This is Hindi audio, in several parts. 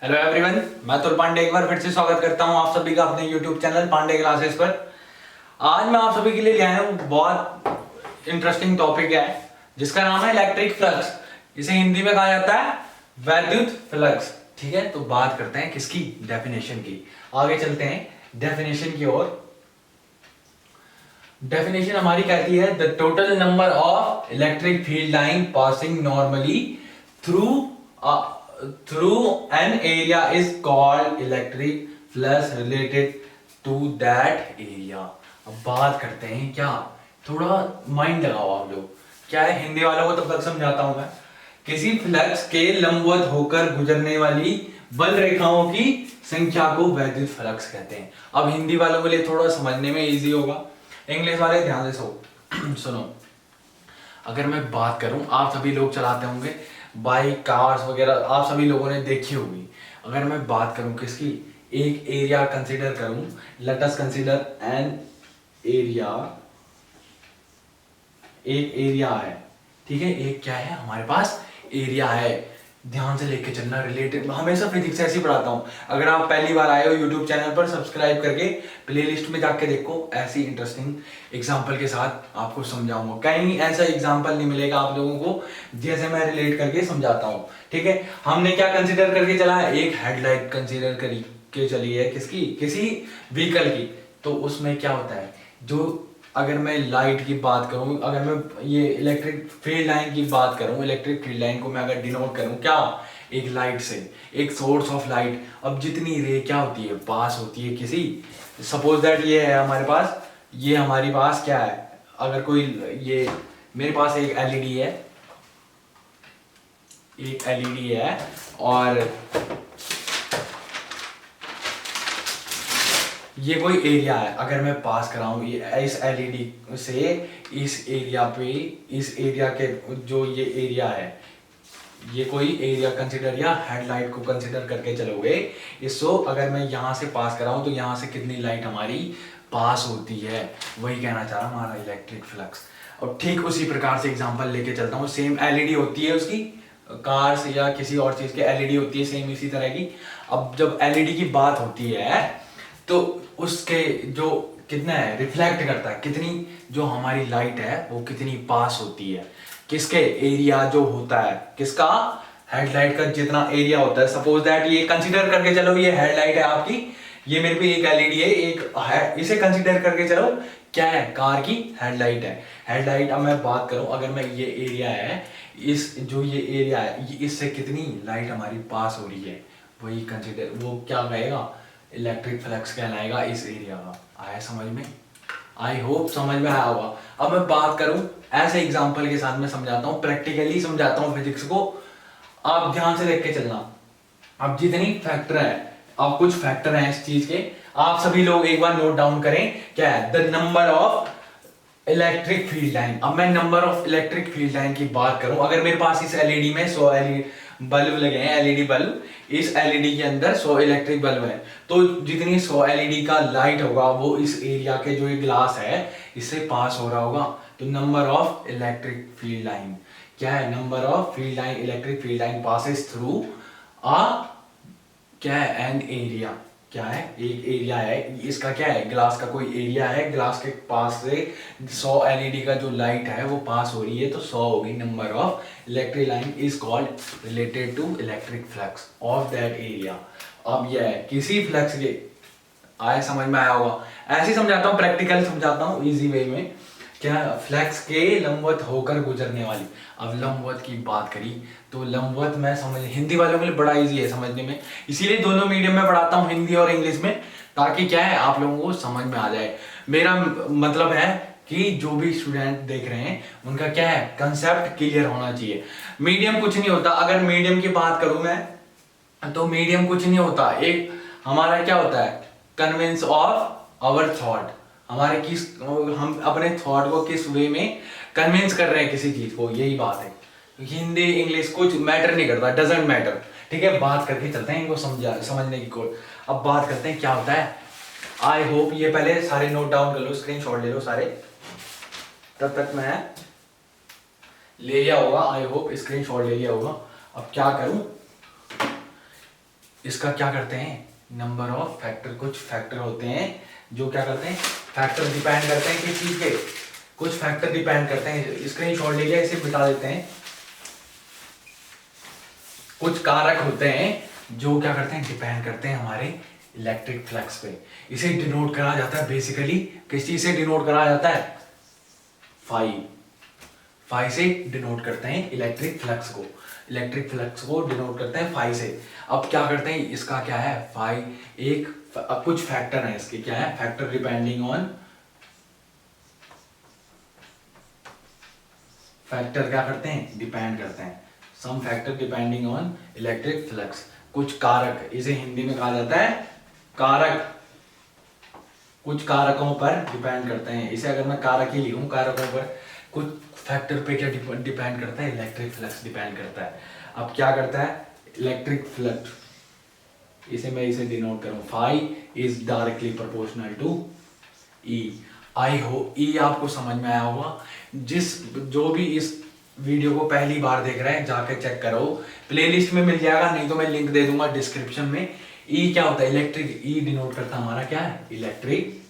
हेलो एवरीवन, मैं तुल पांडे एक बार फिर से स्वागत करता हूं आप सभी का अपने यूट्यूब चैनल पांडे क्लासेस पर। आज मैं आप सभी के लिए ले आया हूं बहुत इंटरेस्टिंग टॉपिक है जिसका नाम है इलेक्ट्रिक फ्लक्स। इसे हिंदी में कहा जाता है वैद्युत फ्लक्स। ठीक है, तो बात करते हैं किसकी, डेफिनेशन की। आगे चलते हैं डेफिनेशन की ओर। डेफिनेशन हमारी कहती है the total number of electric field line passing normally through an area is called electric flux related to that area। अब बात करते हैं क्या, थोड़ा माइंड लगाओ आप लोग। क्या है, हिंदी वालों को तब तक समझाता हूं मैं। किसी फ्लक्स के लंबवत होकर गुजरने वाली बल रेखाओं की संख्या को वैद्युत फ्लक्स कहते हैं। अब हिंदी वालों के लिए थोड़ा समझने में इजी होगा, इंग्लिश वाले ध्यान से सुनो। अगर मैं बात करूं, आप सभी लोग चलाते होंगे बाइक, कार्स वगैरह, आप सभी लोगों ने देखी होगी। अगर मैं बात करूं किसकी, एक एरिया कंसीडर करूं, let us consider an area. एक एरिया है, ठीक है, एक क्या है हमारे पास, एरिया है। ध्यान से लेके चलना, रिलेटेड हमेशा फिजिक्स ऐसे ही पढ़ाता हूं। अगर आप पहली बार आए हो यूट्यूब चैनल पर, सब्सक्राइब करके प्लेलिस्ट में जाके देखो, ऐसी इंटरेस्टिंग एग्जांपल के साथ आपको समझाऊंगा। कहीं ऐसा एग्जांपल नहीं मिलेगा आप लोगों को जैसे मैं रिलेट करके समझाता हूं। ठीक है, हमने क्या कंसीडर करके चला है, एक हेडलाइट कंसीडर करी के चली है किसकी, किसी व्हीकल की। तो उसमें क्या होता है, जो अगर मैं लाइट की बात करूं, अगर मैं ये इलेक्ट्रिक फील्ड लाइन की बात करूं, इलेक्ट्रिक फील्ड लाइन को मैं अगर डिनोट करूं क्या, एक लाइट से, एक सोर्स ऑफ लाइट। अब जितनी रे क्या होती है, पास होती है किसी, सपोज दैट ये है हमारे पास, ये हमारे पास क्या है, अगर कोई ये मेरे पास एक एलईडी है, एक एलईडी है और ये कोई एरिया है। अगर मैं पास कराऊं ये इस एलईडी से इस एरिया पे, इस एरिया के जो ये एरिया है, ये कोई एरिया कंसीडर या हेडलाइट को कंसीडर करके चलोगे इसको, अगर मैं यहां से पास कराऊं तो यहां से कितनी लाइट हमारी पास होती है, वही कहना चाह रहा हमारा इलेक्ट्रिक फ्लक्स। और ठीक उसी प्रकार से एग्जांपल लेके चलता हूं। सेम एलईडी होती है उसकी, कार्स या किसी और चीज के एलईडी होती है सेम इसी तरह की। अब जब एलईडी की बात होती है तो उसके जो कितना है, रिफ्लेक्ट करता है, कितनी जो हमारी लाइट है वो कितनी पास होती है, किसके एरिया जो होता है, किसका, हेडलाइट का जितना एरिया होता है। सपोज दैट ये कंसीडर करके चलो, ये हेडलाइट है आपकी, ये मेरे पे एक एलईडी है, एक है, इसे कंसीडर करके चलो क्या है, कार की हेडलाइट है। हेडलाइट, अब मैं बात करूं, अगर मैं ये एरिया है, इस जो ये एरिया है, इससे कितनी लाइट हमारी पास हो रही है, वही कंसीडर, वो क्या कहेगा, इलेक्ट्रिक फ्लक्स कहलाएगा इस एरिया का। आया समझ में, आई होप समझ में आया होगा। अब मैं बात करूं ऐसे एग्जांपल के साथ, मैं समझाता हूं, प्रैक्टिकली समझाता हूं फिजिक्स को, आप ध्यान से देख के चलना। अब जितनी फैक्टर है, अब कुछ फैक्टर हैं इस चीज के, आप सभी लोग एक बार नोट डाउन करें। क्या है, the number of electric field line. अब मैं number of electric field line की बात करूं, अगर मेरे पास इस एलईडी में 100 एलईडी बल्ब लगे हैं, एलईडी बल्ब, इस एलईडी के अंदर 100 इलेक्ट्रिक बल्ब है, तो जितनी 100 एलईडी का लाइट होगा वो इस एरिया के जो ये ग्लास है इससे पास हो रहा होगा। तो number of electric field line क्या है, number of field line, electric field line passes through आ क्या है, एन एरिया। क्या है, एक एरिया है, इसका क्या है, ग्लास का कोई एरिया है, ग्लास के पास से 100 एलईडी का जो लाइट है वो पास हो रही है, तो 100 होगी। Number of electric line is called related to electric flux of that area. अब यह है किसी फ्लक्स के, आए समझ में आया होगा, ऐसे ही समझाता हूँ, प्रैक्टिकल समझाता हूँ इजी वे में। क्या, फ्लक्स के लंबवत होकर गुजरने वाली। अब लंबवत की बात करी तो लंबवत मैं समझ, हिंदी वालों के लिए बड़ा इजी है समझने में, इसीलिए दोनों मीडियम में पढ़ाता हूँ, हिंदी और इंग्लिश में, ताकि क्या है आप लोगों को समझ में आ जाए। मेरा मतलब है कि जो भी स्टूडेंट देख रहे हैं उनका क्या है, कंसेप्ट क्लियर होना चाहिए। मीडियम कुछ नहीं होता, अगर मीडियम की बात करूं मैं तो मीडियम कुछ नहीं होता, एक हमारा क्या होता है, कन्विंस ऑफ आवर थॉट, हमारे किस, हम अपने थॉट को किस वे में कन्विंस कर रहे हैं किसी चीज को, यही बात है। हिंदी इंग्लिश कुछ मैटर नहीं करता, डजंट मैटर। ठीक है, बात करके चलते हैं इनको समझने की कोशिश। अब बात करते हैं क्या होता है। आई होप ये पहले सारे नोट डाउन कर लो, स्क्रीनशॉट ले लो सारे, तब तक मैं ले लिया होगा, आई होप स्क्रीनशॉट ले लिया होगा। अब क्या करूं, इसका क्या करते हैं, नंबर ऑफ फैक्टर, कुछ फैक्टर होते हैं जो क्या करते हैं, फैक्टर डिपेंड करते हैं किस चीज के, कुछ फैक्टर डिपेंड करते हैं, स्क्रीनशॉट ले लिया, इसे मिटा देते हैं। कुछ कारक होते हैं जो क्या करते हैं, डिपेंड करते हैं हमारे इलेक्ट्रिक फ्लक्स पे। इसे डिनोट करा जाता है बेसिकली, किस चीज से डिनोट करा जाता है, फाई। फाई से डिनोट करते हैं इलेक्ट्रिक फ्लक्स को, इलेक्ट्रिक फ्लक्स को डिनोट करते हैं फाई से। अब क्या करते हैं, इसका क्या है, फाई एक कुछ फैक्टर है इसके, क्या है, फैक्टर डिपेंडिंग ऑन, फैक्टर क्या करते हैं, डिपेंड करते हैं, some factor depending on electric flux, कुछ कारक, इसे हिंदी में कहा जाता है कारक, कुछ कारकों पर डिपेंड करते हैं। इसे अगर मैं कारक ही लिखूं, कारकों पर, कुछ फैक्टर पे क्या डिपेंड करता है, इलेक्ट्रिक फ्लक्स डिपेंड करता है। अब क्या करता है इलेक्ट्रिक फ्लक्स, इसे मैं इसे डिनोट करूं, phi is directly proportional to E. आई हो ई आपको समझ में आया होगा। जो भी इस वीडियो को पहली बार देख रहे हैं जाके चेक करो, प्लेलिस्ट में मिल जाएगा, नहीं तो मैं लिंक दे दूंगा डिस्क्रिप्शन में। ई क्या होता है, इलेक्ट्रिक, ई डिनोट करता हमारा क्या है, इलेक्ट्रिक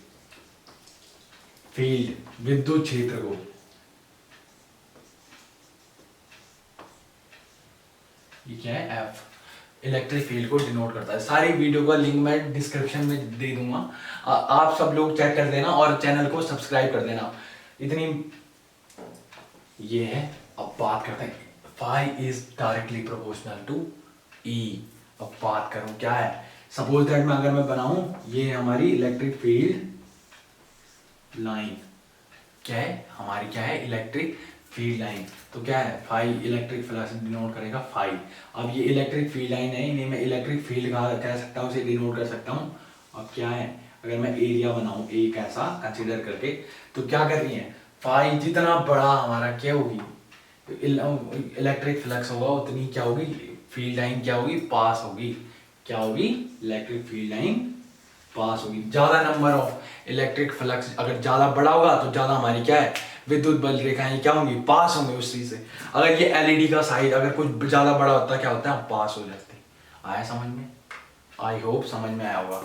फील्ड, विद्युत क्षेत्र को। ये क्या है, एफ, इलेक्ट्रिक फील्ड को डिनोट करता है। सारी वीडियो का लिंक मैं डिस्क्रिप्शन में दे दूंगा, आप सब लोग चेक कर देना और चैनल को सब्सक्राइब कर देना। इतनी ये है। अब बात करते हैं, phi is directly proportional to E. अब बात करूं क्या है, सपोज दैट मैं अगर मैं बनाऊं, ये हमारी इलेक्ट्रिक फील्ड लाइन, क्या है हमारी, क्या है इलेक्ट्रिक फील्ड लाइन, तो क्या है फाई इलेक्ट्रिक फ्लक्स डिनोट करेगा फाई। अब ये इलेक्ट्रिक फील्ड लाइन है, इन्हें मैं इलेक्ट्रिक फील्ड कह सकता हूँ, इसे डिनोट कर सकता हूँ। अब क्या है, अगर मैं एरिया बनाऊं एक ऐसा कंसीडर करके, तो क्या कर रही है, फाई जितना बड़ा हमारा क्या होगी, इलेक्ट्रिक फ्लक्स होगा, उतनी क्या होगी, फील्ड लाइन क्या होगी, पास होगी, क्या होगी, इलेक्ट्रिक फील्ड लाइन पास होगी। ज्यादा नंबर ऑफ इलेक्ट्रिक फ्लक्स अगर ज्यादा बड़ा होगा तो ज्यादा हमारी क्या है, विद्युत बल रेखाएं क्या होंगी, पास होंगी उस चीज से। अगर ये एलईडी का साइज अगर कुछ ज्यादा बड़ा होता है, क्या होता है, पास हो जाते। आया समझ में, आई होप समझ में आया होगा।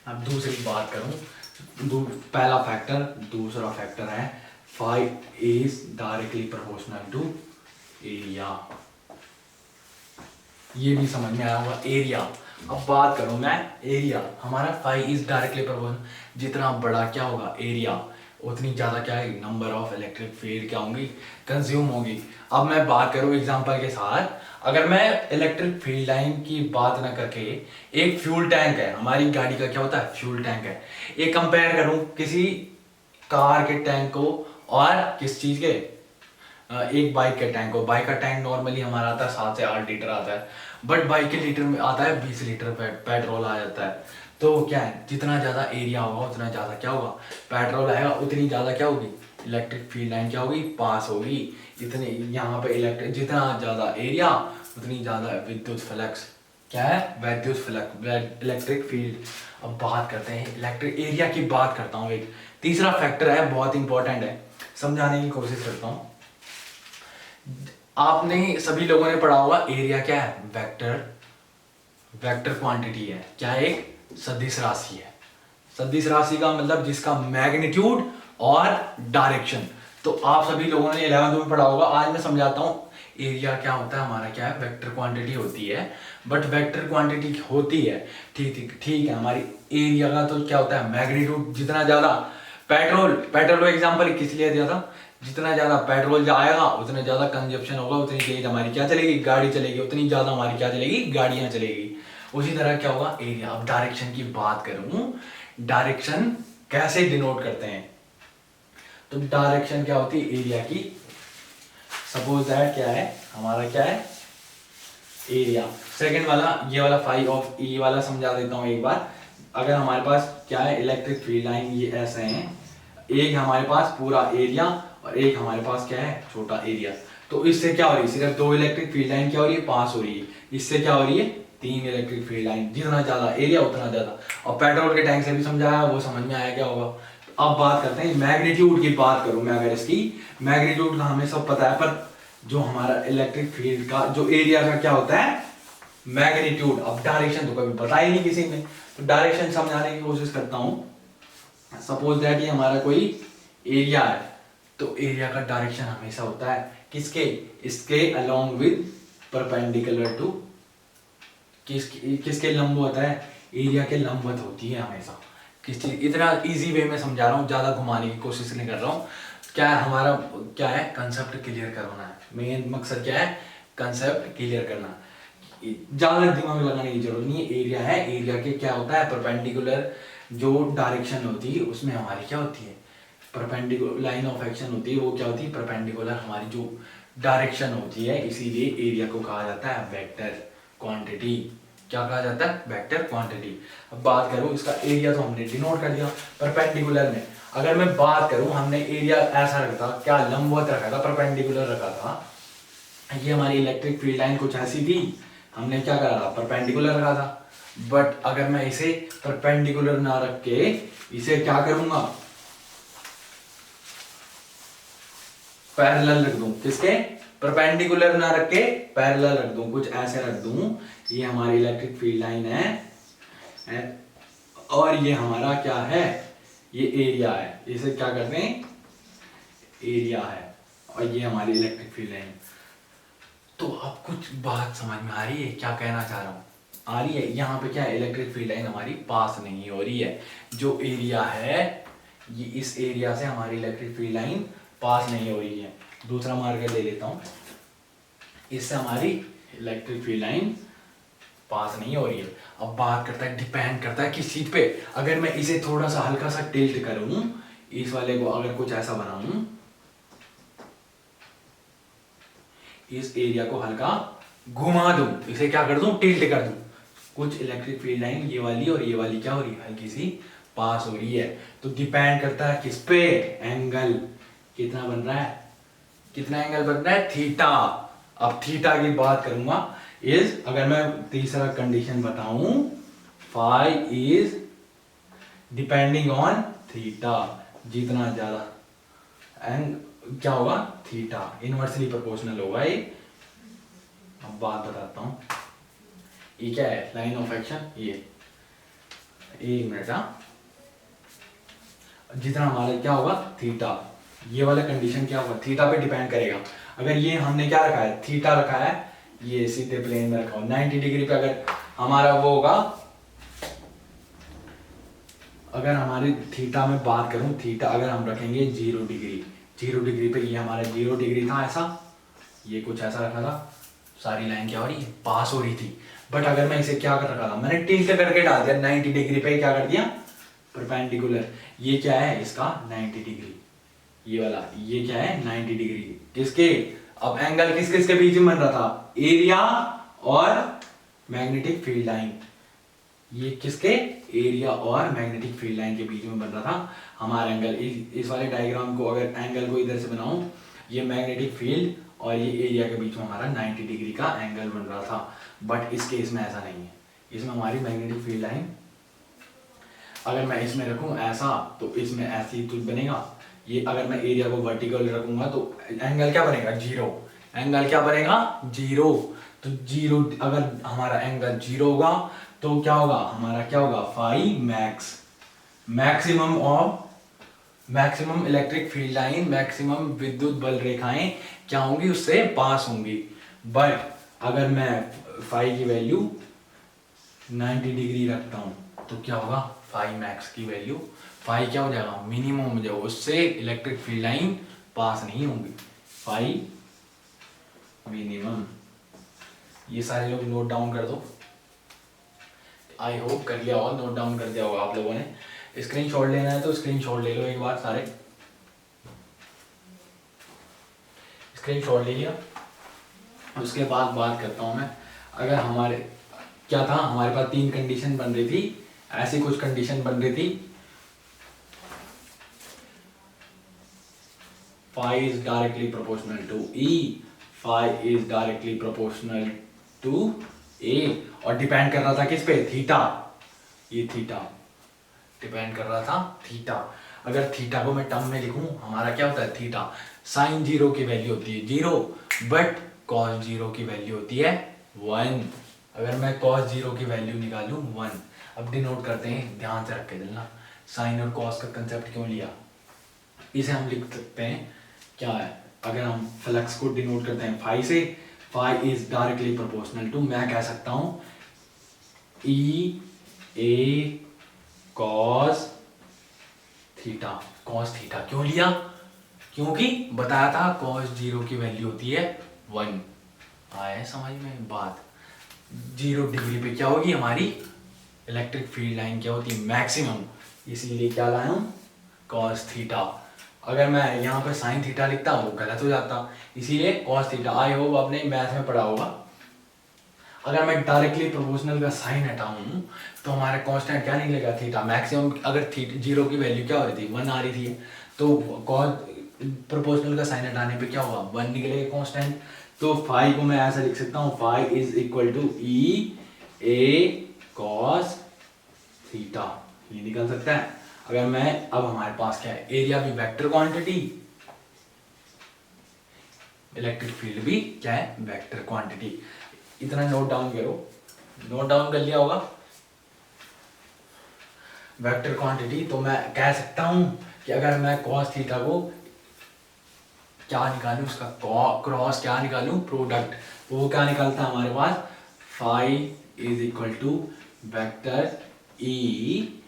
अब दूसरी बात करूं, पहला फैक्टर, दूसरा फैक्टर है phi is directly proportional to area. ये भी समझ में आया होगा, एरिया। अब बात करूं मैं एरिया, हमारा फाई इज डायरेक्टली प्रोपोर्शनल, जितना बड़ा क्या होगा एरिया, उतनी ज्यादा क्या है, नंबर ऑफ इलेक्ट्रिक फील्ड क्या होंगी, कंज्यूम होगी। अब मैं बात करूं एग्जांपल के साथ, अगर मैं इलेक्ट्रिक फील्ड लाइन की बात ना करके, एक फ्यूल टैंक है, हमारी गाड़ी का क्या होता है, फ्यूल टैंक है, एक कंपेयर करूं किसी कार के टैंक को और किस चीज के, एक बाइक के टैंक को। बाइक का टैंक नॉर्मली हमारा आता है 7 से 8 लीटर आता है, बट बाइक के लीटर में आता है 20 लीटर पेट्रोल आ जाता है। तो क्या है, जितना ज्यादा एरिया होगा उतना ज्यादा क्या होगा, पेट्रोल आएगा, उतनी ज्यादा क्या होगी, इलेक्ट्रिक फील्ड लाइन क्या होगी, पास होगी। इतने यहाँ पे इलेक्ट्रिक, जितना ज्यादा एरिया उतनी ज्यादा विद्युत फ्लक्स, क्या है, विद्युत फ्लक्स, इलेक्ट्रिक फील्ड। अब बात करते हैं इलेक्ट्रिक एरिया की, बात करता हूँ। एक तीसरा फैक्टर है, बहुत इंपॉर्टेंट है, समझाने की कोशिश करता हूँ। आपने सभी लोगों ने पढ़ा होगा, एरिया क्या है, वेक्टर, वेक्टर क्वांटिटी है, क्या है, एक सदिश राशि है। सदिश राशि का मतलब जिसका मैग्नीट्यूड और डायरेक्शन। तो आप सभी लोगों ने 11वीं में पढ़ा होगा। आज मैं समझाता हूँ एरिया क्या होता है, हमारा क्या है, वेक्टर क्वांटिटी होती है, बट वेक्टर क्वांटिटी होती है, ठीक है। हमारी एरिया का तो क्या होता है, मैग्नीट्यूड, जितना ज्यादा पेट्रोल एग्जाम्पल किस लिए दिया था, जितना ज्यादा पेट्रोल आएगा उतना ज्यादा कंजप्शन होगा, उतनी तेज हमारी क्या चलेगी, गाड़ी चलेगी, उतनी ज्यादा हमारी क्या चलेगी, गाड़ियां चलेगी। उसी तरह क्या होगा एरिया। अब डायरेक्शन की बात करूं, डायरेक्शन कैसे डिनोट करते हैं, तो डायरेक्शन क्या होती है एरिया की। सपोज दैट क्या है हमारा, क्या है एरिया। सेकंड वाला, ये वाला फाई ऑफ ई वाला समझा देता हूं एक बार। अगर हमारे पास क्या है, इलेक्ट्रिक फील्ड लाइन ये ऐसे हैं, एक हमारे पास पूरा एरिया और एक हमारे पास क्या है, छोटा एरिया। तो इससे क्या हो रही है, सिर्फ 2 इलेक्ट्रिक फील्ड लाइन क्या हो रही है, पास हो रही है। इससे क्या हो रही है, 3 इलेक्ट्रिक फील्ड लाइन। जितना ज्यादा एरिया उतना ज्यादा। और पेट्रोल के टैंक से भी समझाया, वो समझ में आया क्या होगा। अब बात करते हैं मैग्नीट्यूड की, बात करूं मैं अगर इसकी, मैग्नीट्यूड का हमें सब पता है, पर जो हमारा इलेक्ट्रिक फील्ड का जो एरिया का क्या होता है, मैग्नीट्यूड। अब डायरेक्शन तो कभी पता ही नहीं किसी ने, तो डायरेक्शन समझाने की कोशिश करता हूं। सपोज दैट ये हमारा कोई एरिया है, तो एरिया का डायरेक्शन हमेशा होता है किसके, इसके अलोंग विद परपेंडिकुलर टू, किसके लंब होता है, एरिया के लंबवत होती है हमेशा। किस चीज, इतना इजी वे में समझा रहा हूँ, ज्यादा घुमाने की कोशिश नहीं कर रहा हूँ। क्या है हमारा, क्या है, कंसेप्ट क्लियर करना है, मेन मकसद क्या है, कंसेप्ट क्लियर करना। ज्यादा दिमाग लगाने की जरूरत नहीं है। एरिया है, एरिया के क्या होता है, परपेंडिकुलर जो डायरेक्शन होती है उसमें हमारी क्या होती है, परपेंडिकुलर लाइन ऑफ एक्शन होती है, वो क्या होती है, परपेंडिकुलर हमारी जो डायरेक्शन होती है। इसीलिए एरिया को कहा जाता है वेक्टर क्वांटिटी। क्या कहा जाता है, वेक्टर क्वांटिटी। अब बात करूं इसका एरिया, तो हमने डिनोट कर दिया परपेंडिकुलर में। अगर मैं बात करूं, हमने एरिया ऐसा रखा था, क्या लंबवत रखा था, परपेंडिकुलर रखा था। ये हमारी इलेक्ट्रिक फील्ड लाइन कुछ ऐसी थी, हमने क्या करा था, परपेंडिकुलर रखा था। बट अगर मैं इसे परपेंडिकुलर ना रख के इसे क्या करूंगा, पैरेलल रख दूं, किसके, परपेंडिकुलर ना रख के पैरेलल रख दूं, कुछ ऐसे रख दूं, ये हमारी इलेक्ट्रिक फील्ड लाइन है और ये हमारा क्या है, ये एरिया है, इसे क्या करते हैं, एरिया है, और ये हमारी इलेक्ट्रिक फील्ड लाइन। तो अब कुछ बात समझ में आ रही है, क्या कहना चाह रहा हूं, आ रही है। यहाँ पे क्या है, इलेक्ट्रिक फील्ड लाइन हमारी पास नहीं हो रही है, जो एरिया है ये, इस एरिया से हमारी इलेक्ट्रिक फील्ड लाइन पास नहीं हो रही है। दूसरा मार्कर ले लेता हूं, इससे हमारी इलेक्ट्रिक फील्ड लाइन पास नहीं हो रही है। अब बात करता है, डिपेंड करता है किस चीज पे। अगर मैं इसे थोड़ा सा हल्का सा टिल्ट करूं, इस वाले को अगर कुछ ऐसा बनाऊं, इस एरिया को हल्का घुमा दूं, इसे क्या कर दूं, टिल्ट कर दूं, कुछ इलेक्ट्रिक फील्ड लाइन ये वाली और ये वाली क्या हो रही है, हल्की सी पास हो रही है। तो डिपेंड करता है किस पे, एंगल कितना बन रहा है, कितना एंगल बन रहा है, थीटा। अब थीटा की बात करूंगा इज, अगर मैं तीसरा कंडीशन बताऊं, phi is depending on theta, जितना ज्यादा एंड क्या होगा, थीटा इनवर्सली प्रोपोर्शनल होगा ये। अब बात बताता हूं, ये क्या है, लाइन ऑफ एक्शन, ये एक मिनट, जितना हमारा क्या होगा, थीटा, ये वाला कंडीशन क्या होगा, थीटा पे डिपेंड करेगा। अगर ये हमने क्या रखा है, थीटा रखा है, ये सीधे प्लेन में रखा हो 90 डिग्री पे, अगर हमारा वो होगा, अगर हमारी थीटा में बात करूं, थीटा अगर हम रखेंगे 0 डिग्री, 0 डिग्री पे, ये हमारा 0 डिग्री था ऐसा, ये कुछ ऐसा रखा था, सारी लाइन क्या हो रही है, पास हो रही थी। बट अगर मैं इसे क्या कर रखा था, मैंने टिल्ट करके डाल दिया 90 डिग्री पे, क्या कर दिया, परपेंडिकुलर। ये क्या है, इसका 90 डिग्री, ये वाला, ये क्या है 90 डिग्री, किसके, अब एंगल किस किस के बीच में बन रहा था, एरिया और मैग्नेटिक फील्ड लाइन, ये किसके, एरिया और मैग्नेटिक फील्ड लाइन के बीच में बन रहा था हमारा एंगल। इस वाले डायग्राम को अगर एंगल को इधर से बनाऊं, ये मैग्नेटिक फील्ड और ये एरिया के बीच में हमारा 90 डिग्री का एंगल बन रहा था। बट इस केस में ऐसा नहीं है, इसमें हमारी मैग्नेटिक फील्ड लाइन, अगर मैं इसमें रखूं ऐसा, तो इसमें ऐसी तो बनेगा, ये अगर मैं एरिया को वर्टिकल रखूंगा तो एंगल क्या बनेगा, 0, एंगल क्या बनेगा, 0। तो 0, अगर हमारा एंगल 0 होगा तो क्या होगा, हमारा क्या होगा, phi max, maximum of, maximum electric field line, maximum विद्युत बल रेखाएं क्या होंगी, उससे पास होंगी। बट अगर मैं फाई की वैल्यू 90 डिग्री रखता हूं, तो क्या होगा, फाई मैक्स की वैल्यू, फाई क्या हो जाएगा, मिनिमम हो जाएगा, उससे इलेक्ट्रिक फील्ड लाइन पास नहीं होंगी, फाई मिनिमम। ये सारे लोग नोट डाउन कर दो, आई होप कर लिया होगा, नोट डाउन कर दिया होगा आप लोगों ने। स्क्रीनशॉट लेना है तो स्क्रीनशॉट ले लो एक बार, सारे स्क्रीनशॉट ले लिया। उसके बाद बात करता हूं मैं, अगर हमारे क्या था, हमारे पास 3 कंडीशन बन रही थी, ऐसी कुछ कंडीशन बन रही थी, phi is directly proportional to E, phi is directly proportional to A, और डिपेंड कर रहा था किस पे, थीटा, ये थीटा डिपेंड कर रहा था थीटा। अगर थीटा को मैं टर्म में लिखूं, हमारा क्या होता है, थीटा साइन 0 की वैल्यू होती है 0, बट कॉस 0 की वैल्यू होती है 1। अगर मैं cos 0 की वैल्यू निकालूं 1, अब डिनोट करते हैं, ध्यान से रख के चलना, साइन और cos का कंसेप्ट क्यों लिया। इसे हम लिख सकते हैं क्या है, अगर हम फ्लक्स को डिनोट करते हैं फाई से, phi is directly proportional to, मैं कह सकता हूँ E A cos theta. Cos theta क्यों लिया, क्योंकि बताया था कॉस 0 की वैल्यू होती है 1। आए समझ में बात। 0 डिग्री पे क्या होगी हमारी इलेक्ट्रिक फील्ड लाइन, क्या होती है मैक्सिमम, इसीलिए क्या लाया हूँ कॉस थीटा। अगर मैं यहाँ पर साइन थीटा लिखता वो गलत हो जाता, इसीलिए कॉस थीटा। आई होप आपने मैथ में पढ़ा होगा। अगर मैं डायरेक्टली प्रोपोर्शनल का साइन हटाऊं तो हमारा कांस्टेंट क्या निकलेगा थीटा मैक्सिमम। अगर थीटा 0 की वैल्यू क्या हो रही थी 1 आ रही थी, तो प्रोपोर्शनल का साइन हटाने पे क्या होगा 1 निकलेगा कांस्टेंट। तो फाई को मैं ऐसा लिख सकता हूँ, phi is equal to E A cos theta, ये निकल सकता है। अगर मैं, अब हमारे पास क्या है, एरिया भी वेक्टर क्वांटिटी, इलेक्ट्रिक फील्ड भी क्या है वेक्टर क्वांटिटी। इतना नोट डाउन करो, नोट डाउन कर लिया होगा वेक्टर क्वांटिटी। तो मैं कह सकता हूं कि अगर मैं cos थीटा को क्या निकालूं, उसका क्रॉस क्या निकालूं प्रोडक्ट, तो वो क्या निकलता है हमारे पास, phi is equal to vector E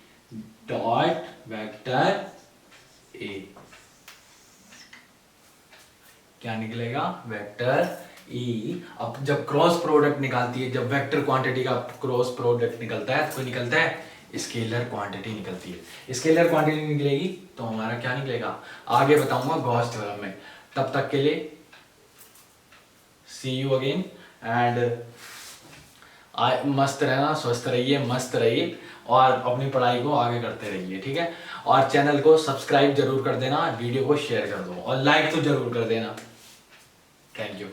dot vector A. क्या निकलेगा वेक्टर ई। अब जब क्रॉस प्रोडक्ट निकालती है, जब वेक्टर क्वांटिटी का क्रॉस प्रोडक्ट निकलता है तो निकलता है स्केलर क्वांटिटी निकलती है। स्केलर क्वांटिटी निकलेगी तो हमारा क्या निकलेगा, आगे बताऊंगा गॉस थ्योरम में। तब तक के लिए सी यू अगेन एंड मस्त रहना, स्वस्थ रहिए, मस्त रहिए और अपनी पढ़ाई को आगे करते रहिए, ठीक है। और चैनल को सब्सक्राइब जरूर कर देना, वीडियो को शेयर कर दो और लाइक तो जरूर कर देना। Thank you.